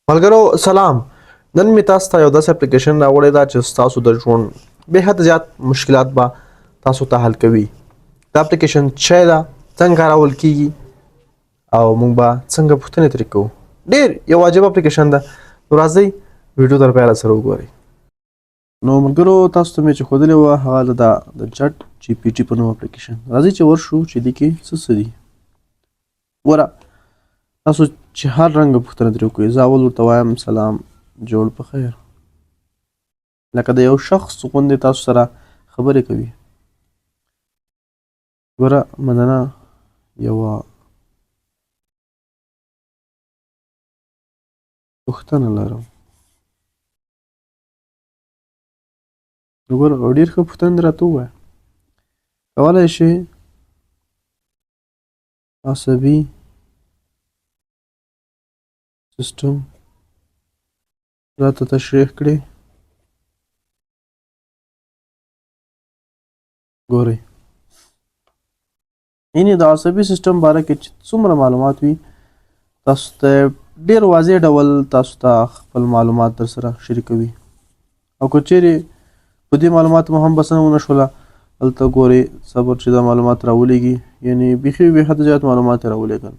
ملګرو سلام. نن می تاسو ته یو داسې اپلیکیشن راوړی دا چې تاسو د ژوند به حد زیات مشکلات به تاسو ته حل کوي. دا اپلیکیشن چې دا څنګه کارول کیږي او موږ به څنګه پوښتنې ترې کوو. ډېر یو عجیب اپلیکیشن ده. نو راځئ ویډیو تر پایه سره وګورئ. نو ملګرو تاسو ته مې چې ښودلې وه هغه د چټ جی پی ټي په نوم اپلیکیشن. راځئ چې ورشو چې دې کې څه دي. ګوره تاسو چې هر رنګه پوښتنه ترې وکړئ زه اول ورته وایم سلام جوړ په خیر، لکه د یو شخص غوندې تاسو سره خبرې کوي. ګوره مننه یوه پوښتنه لرم. ګوره ډېر ښه پوښتنه دې راته ووایه. کولی شې عصبي سیستم راته تشریح کړي. ګورئ یعنې د عصبي سیستم باره کې چې څومره معلومات وي تاسو ته ډېر واضح ډول تاسو ته خپل معلومات در سره شریکوي. او که چیرې په دې معلوماتو مو هم بسنه ونه شوله هلته ګورئ صبر چې دا معلومات راولېږي، یعنې بیخي بې حده زیات معلومات یې راولېږل.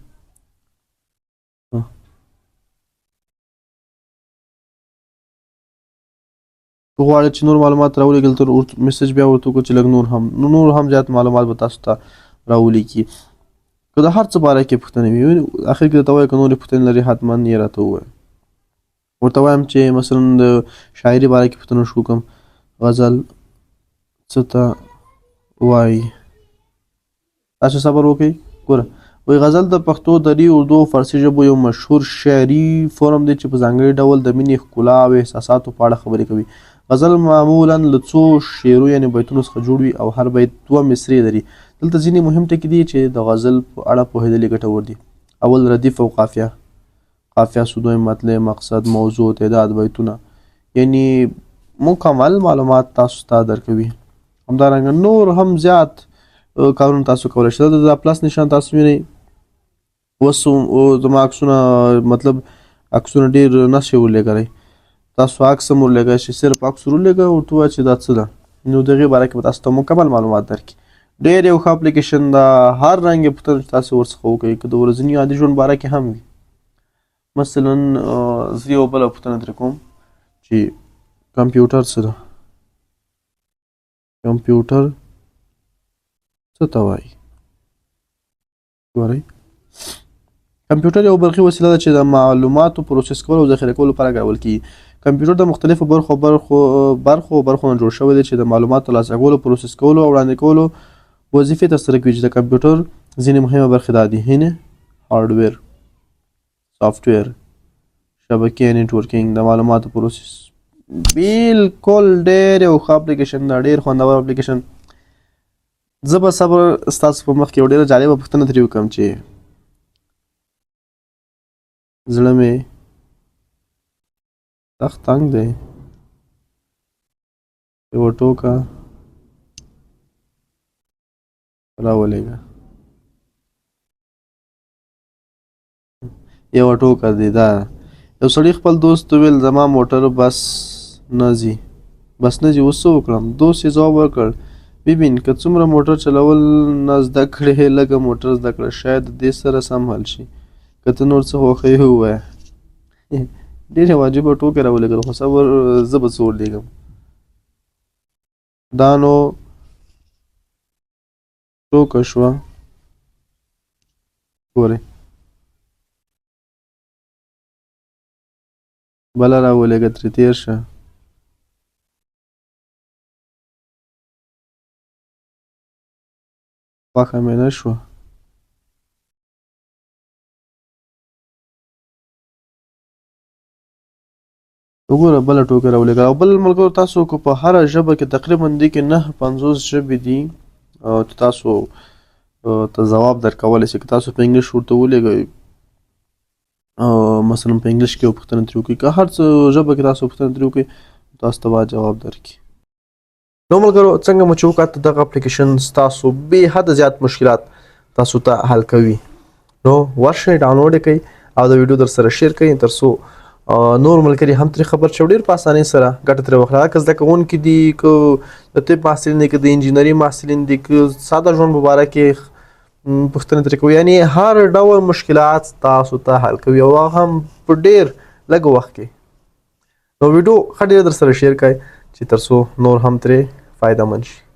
که غواړئ چې نور معلومات راولېږل تر میسج بیا ورته وکړو چې لږ نور هم زیات معلومات به تاسو ته راولېږي. که د هر څه باره کې پوښتنې وي اخر کې درته وایي که نورې پوښتنې لري حتما یې راته ووایه. ورته وایم چې مثلا د شاعري باره کې پوښتنه وشو کوم غزل څه ته وایي. تاسو صبر وکړئ. ګوره وایي غزل د پښتو دري اردو او فارسي ژبو یو مشهور شعري فورم دی چې په ځانګړي ډول د مینې ښکلا او احساساتو په اړه خبرې کوي. غزل معمولا له څو شعرو یعنې بیتونو څخه جوړ وي او هر بیت 2 مصرې لري. دلته ځینې مهم ټکي دي چې د غزل په اړه پوهېدل یې ګټور دي. اول ردیف او قافیه، دویم مطلع، مقصد، موضوع، تعداد، بیتونه، یعنې مکمل معلومات تاسو ته درکوي. همدارنګه نور هم زیات کارونه تاسو کولی شئ. د پلس نشان تاسو وینئ. اوس زما عکسونه مطلب عکسونه ډېر نشئ ورلېږلی. تاسو عکس هم ورلېږئ شئ، صرف عکس ورولېږه ورته ووایه چې دا څه ده، نو د هغې باره کې به تاسو ته مکمل معلومات درکړي. ډېر یو ښه اپلیکیشن ده. هر رنګې پوښتنه چې تاسو ورڅخه وکړئ که د ورځني عادي ژوند باره کې هم وي. مثلا زه یو بله پوښتنه ترې کوم چې کمپیوټر څه ده. کمپیوټر څه ته وایي. ګورئ کمپیوټر یو برقي وسیله ده چې د معلوماتو پروسس کولو او ذخیره کولو لپاره کارول کیږي. کمپیوټر د مختلفو برخو نه جوړ شوی دی چې د معلوماتو ترلاسه کولو، پروسس کولو او وړاندې کولو وظیفې ترسره کوي. چې د کمپیوټر ځینې مهمه برخې دا دي: هارډویر، سافټویر، شبکې نیټورکینګ، د معلوماتو پروسس. بالکل ډېر یو ښه اپلیکیشن ده، ډېر خوندور اپلیکیشن. زه به صبر ستاسو په مخ کې یو ډېره جالبه پوښتنه ترې وکړم چې زړه مې سخت تنګ دی، یوه ټوکه راولېږه. یوه ټوکه دی دا. یو سړي خپل دوست ته وویل زما موټر بس نه ځي. اوس څه وکړم؟ دوست یې ځواب ورکړ ببین که څومره موټر چلول نه زده کړې لږه موټر زده کړه، شاید د دې سره سم حل شي. که ته نور څه خوښوې ووایه. ډېرې واجبه ټوکې راولېږل، خو صبر زه به څه ورلېږم. دا نو ټوکه شوه. ګورئ بله راولېږه ترې تېر شه. خوښه مې نه شوه. وګوره بله ټوکه راولېږه. او بل ملګرو تاسو که په هره ژبه کې تقریبا دې کې 950 ژبې دي چې تاسو ته ځواب درکولی شي. که تاسو په انګلیش ورته ولېږئ مثلا په انګلیش کې یو پوښتنه ترې وکړئ، که هر څه ژبه کې تاسو پوښتنه ترې وکړئ تاسو ته به جواب درکړي. نو ملګرو څنګه مو چې وکړه دغه اپلیکیشن ستاسو بې حده زیات مشکلات تاسو ته حل کوي. نو ورشئ ډاونلوډ یې کړئ او د ویډیو در سره شیر کړئ تر څو نور ملګري هم ترې خبر شو ډېر په اسانۍ سره ګټه ترې واخله که زده کوونکي دي که د طب محصلین دي که د انجینري محصلین دي که ساده ژوند په باره کې پوښتنې ترې کوي یعنې هر ډول مشکلات تاسو ته حل کوي او هغه هم په ډېر لږ وخت کې نو ویډیو ښه ډېر در سره شیر کړئ چې تر څو نور هم ترې فایده مند شي